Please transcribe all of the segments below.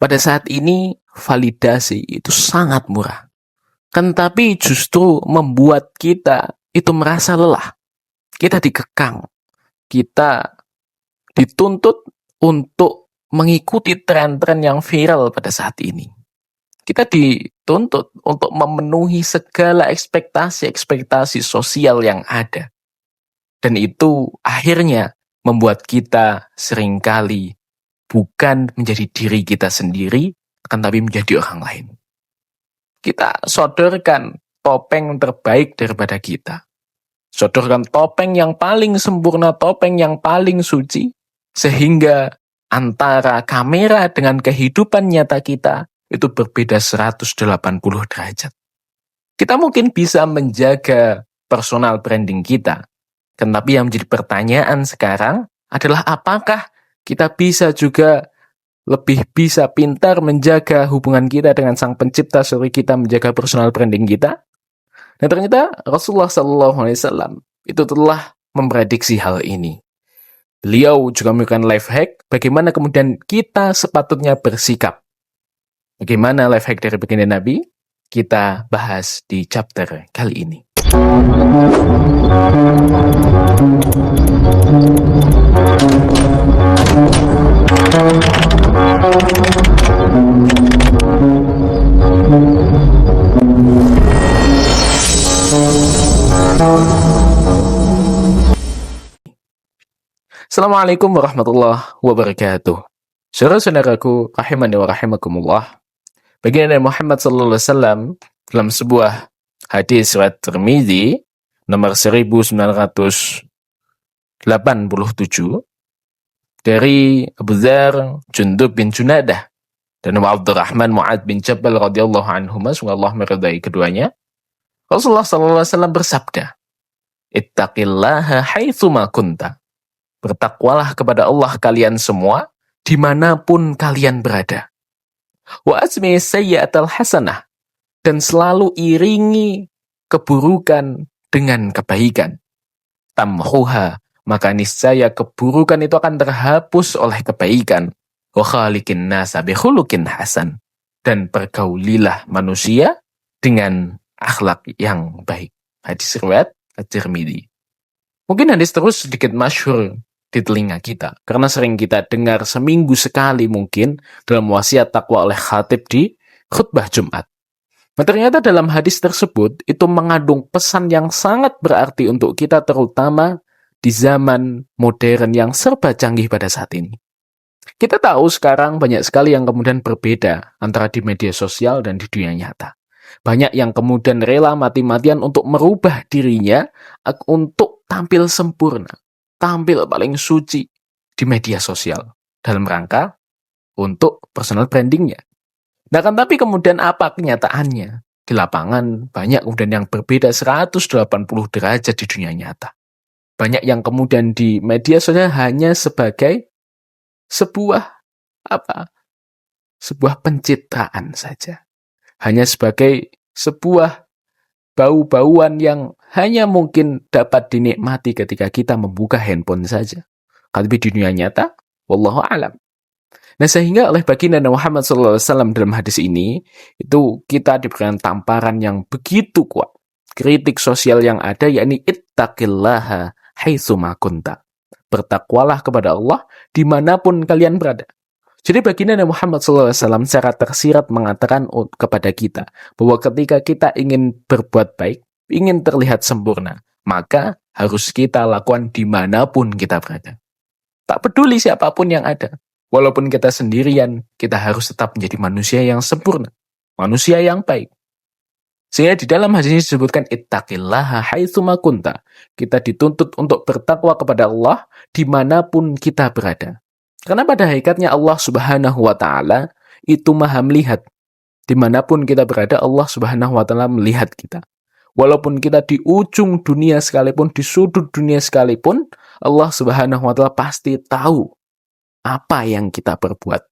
Pada saat ini, validasi itu sangat murah. Kan tapi justru membuat kita itu merasa lelah. Kita dikekang. Kita dituntut untuk mengikuti tren-tren yang viral pada saat ini. Kita dituntut untuk memenuhi segala ekspektasi-ekspektasi sosial yang ada. Dan itu akhirnya membuat kita seringkali bukan menjadi diri kita sendiri, akan tapi menjadi orang lain. Kita sodorkan topeng terbaik daripada kita. Sodorkan topeng yang paling sempurna, topeng yang paling suci, sehingga antara kamera dengan kehidupan nyata kita itu berbeda 180 derajat. Kita mungkin bisa menjaga personal branding kita, tetapi yang menjadi pertanyaan sekarang adalah apakah kita bisa juga lebih bisa pintar menjaga hubungan kita dengan Sang Pencipta sore kita menjaga personal branding kita? Dan ternyata Rasulullah SAW itu telah memprediksi hal ini. Beliau juga memberikan life hack bagaimana kemudian kita sepatutnya bersikap. Bagaimana life hack dari baginda Nabi? Kita bahas di chapter kali ini. Assalamualaikum warahmatullahi wabarakatuh. Saudara-saudaraku, rahimani wa rahimakumullah. Baginda Muhammad SAW dalam sebuah hadis riwayat Tirmidzi nomor 1987 dari Abu Dzar Jundub bin Junadah dan Abdurrahman Mu'ad bin Jabal radhiyallahu anhuma, semoga Allah meridai keduanya. Rasulullah SAW bersabda, "Ittaqillaha haitsu ma kunta." Bertakwalah kepada Allah kalian semua dimanapun kalian berada. Wa asmi sayyi'atal hasanah, dan selalu iringi keburukan dengan kebaikan. Tamhuha, maka niscaya keburukan itu akan terhapus oleh kebaikan. Wa khaliqin nasa bi khuluqin hasan, dan pergaulilah manusia dengan akhlak yang baik. Hadis riwayat At-Tirmidzi. Mungkin hadis terus sedikit masyhur di telinga kita, karena sering kita dengar seminggu sekali mungkin dalam wasiat takwa oleh khatib di khutbah Jumat. Nah, ternyata dalam hadis tersebut itu mengandung pesan yang sangat berarti untuk kita, terutama di zaman modern yang serba canggih pada saat ini. Kita tahu sekarang banyak sekali yang kemudian berbeda antara di media sosial dan di dunia nyata. Banyak yang kemudian rela mati-matian untuk merubah dirinya untuk tampil sempurna, tampil paling suci di media sosial dalam rangka untuk personal brandingnya. Nah, kan tapi kemudian apa kenyataannya? Di lapangan banyak kemudian yang berbeda 180 derajat di dunia nyata. Banyak yang kemudian di media sosial hanya sebagai sebuah pencitraan saja. Hanya sebagai sebuah bau-bauan yang hanya mungkin dapat dinikmati ketika kita membuka handphone saja. Tapi di dunia nyata, wallahu a'lam. Nah, sehingga oleh baginda Muhammad SAW dalam hadis ini, itu kita diberikan tamparan yang begitu kuat. Kritik sosial yang ada, yakni ittaqillaha haitsu ma kunta. Bertakwalah kepada Allah dimanapun kalian berada. Jadi baginda Muhammad SAW secara tersirat mengatakan kepada kita bahwa ketika kita ingin berbuat baik, ingin terlihat sempurna, maka harus kita lakukan dimanapun kita berada. Tak peduli siapapun yang ada. Walaupun kita sendirian, kita harus tetap menjadi manusia yang sempurna, manusia yang baik. Sehingga di dalam hadis ini disebutkan ittaqillaha haitsu ma kunta. Kita dituntut untuk bertakwa kepada Allah dimanapun kita berada. Karena pada hakikatnya Allah Subhanahu wa Ta'ala itu Maha melihat. Dimanapun kita berada, Allah Subhanahu wa Ta'ala melihat kita. Walaupun kita di ujung dunia sekalipun, di sudut dunia sekalipun, Allah Subhanahu wa Ta'ala pasti tahu apa yang kita perbuat.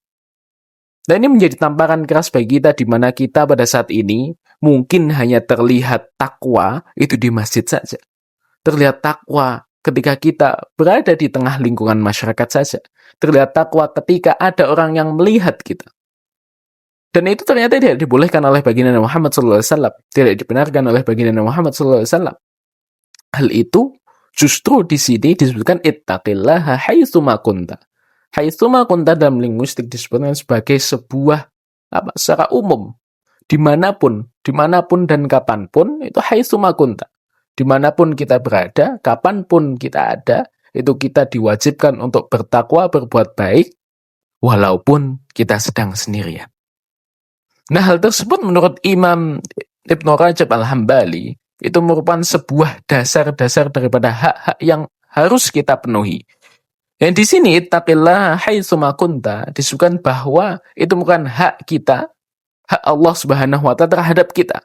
Dan ini menjadi tamparan keras bagi kita, di mana kita pada saat ini mungkin hanya terlihat takwa itu di masjid saja. Terlihat takwa ketika kita berada di tengah lingkungan masyarakat saja. Terlihat takwa ketika ada orang yang melihat kita. Dan itu ternyata tidak dibolehkan oleh baginda Muhammad SAW, tidak dibenarkan oleh baginda Muhammad SAW. Hal itu justru di sini disebutkan ittaqillaha haitsuma kunta. Haitsuma kunta dalam linguistik disebutkan sebagai sebuah secara umum, dimanapun dan kapanpun, itu haitsuma kunta. Dimanapun kita berada, kapanpun kita ada, itu kita diwajibkan untuk bertakwa, berbuat baik, walaupun kita sedang sendirian. Nah, hal tersebut menurut Imam Ibnu Rajab Al-Hambali itu merupakan sebuah dasar-dasar daripada hak-hak yang harus kita penuhi. Dan di sini ittaqillah haitsuma kunta disebutkan bahwa itu bukan hak kita, hak Allah Subhanahu wa taala terhadap kita.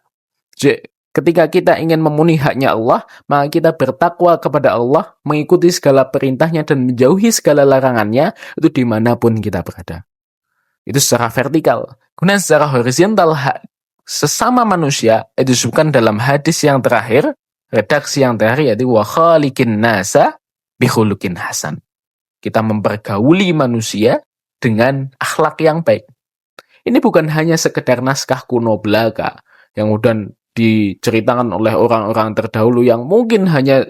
Jadi, ketika kita ingin memenuhi haknya Allah, maka kita bertakwa kepada Allah, mengikuti segala perintahnya dan menjauhi segala larangannya, itu dimanapun kita berada. Itu secara vertikal. Kemudian secara horizontal, hak sesama manusia itu disebutkan dalam hadis yang terakhir, redaksi yang terakhir, yaitu wa khaliqin nasa bi khuluqin hasan. Kita mempergauli manusia dengan akhlak yang baik. Ini bukan hanya sekedar naskah kuno belaka yang kemudian diceritakan oleh orang-orang terdahulu yang mungkin hanya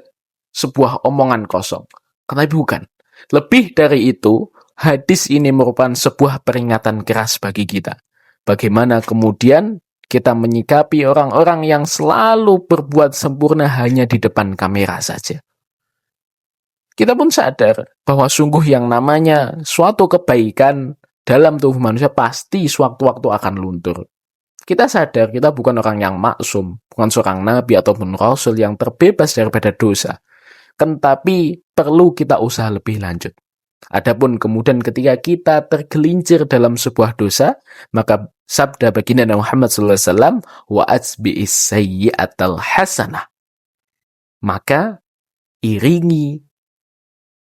sebuah omongan kosong. Tetapi bukan. Lebih dari itu, hadis ini merupakan sebuah peringatan keras bagi kita. Bagaimana kemudian kita menyikapi orang-orang yang selalu berbuat sempurna hanya di depan kamera saja. Kita pun sadar bahwa sungguh yang namanya suatu kebaikan dalam tubuh manusia pasti sewaktu-waktu akan luntur. Kita sadar kita bukan orang yang maksum, bukan seorang nabi ataupun rasul yang terbebas daripada dosa. Tetapi perlu kita usaha lebih lanjut. Adapun kemudian ketika kita tergelincir dalam sebuah dosa, maka sabda baginda Muhammad SAW, wa atsbi'is sayyi'atal hasanah. Maka iringi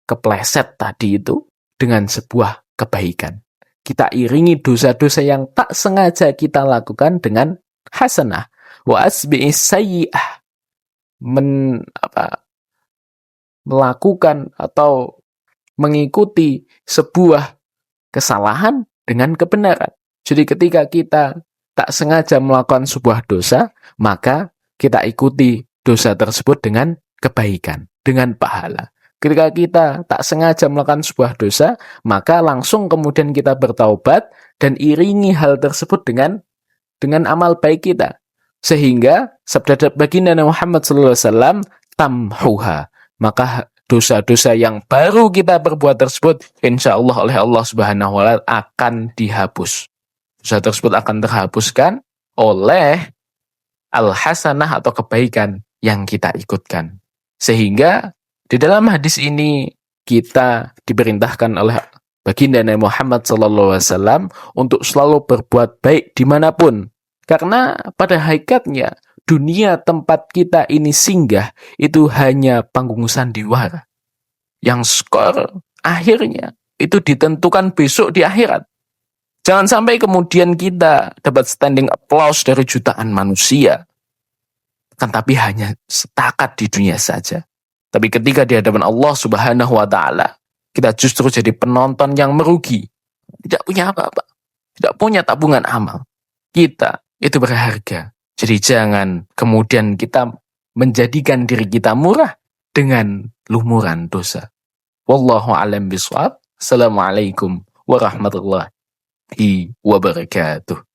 kepleset tadi itu dengan sebuah kebaikan. Kita iringi dosa-dosa yang tak sengaja kita lakukan dengan hasanah. Wa atsbi'is sayyi'ah. Melakukan atau mengikuti sebuah kesalahan dengan kebenaran. Jadi ketika kita tak sengaja melakukan sebuah dosa, maka kita ikuti dosa tersebut dengan kebaikan, dengan pahala. Ketika kita tak sengaja melakukan sebuah dosa, maka langsung kemudian kita bertaubat dan iringi hal tersebut dengan amal baik kita. Sehingga sabda baginda Muhammad SAW, tamhuha. Maka dosa-dosa yang baru kita perbuat tersebut, insya Allah oleh Allah Subhanahu wa Ta'ala akan dihapus. Dosa tersebut akan terhapuskan oleh al-hasanah atau kebaikan yang kita ikutkan. Sehingga di dalam hadis ini kita diperintahkan oleh baginda Nabi Muhammad SAW untuk selalu berbuat baik dimanapun. Karena pada hakikatnya dunia tempat kita ini singgah itu hanya panggung sandiwara. Yang skor akhirnya itu ditentukan besok di akhirat. Jangan sampai kemudian kita dapat standing applause dari jutaan manusia. Tapi hanya setakat di dunia saja. Tapi ketika di hadapan Allah Subhanahu wa Ta'ala, kita justru jadi penonton yang merugi. Tidak punya apa-apa. Tidak punya tabungan amal. Kita itu berharga. Jadi jangan kemudian kita menjadikan diri kita murah dengan lumuran dosa. Wallahu a'lam bishawab. Assalamualaikum warahmatullahi wabarakatuh.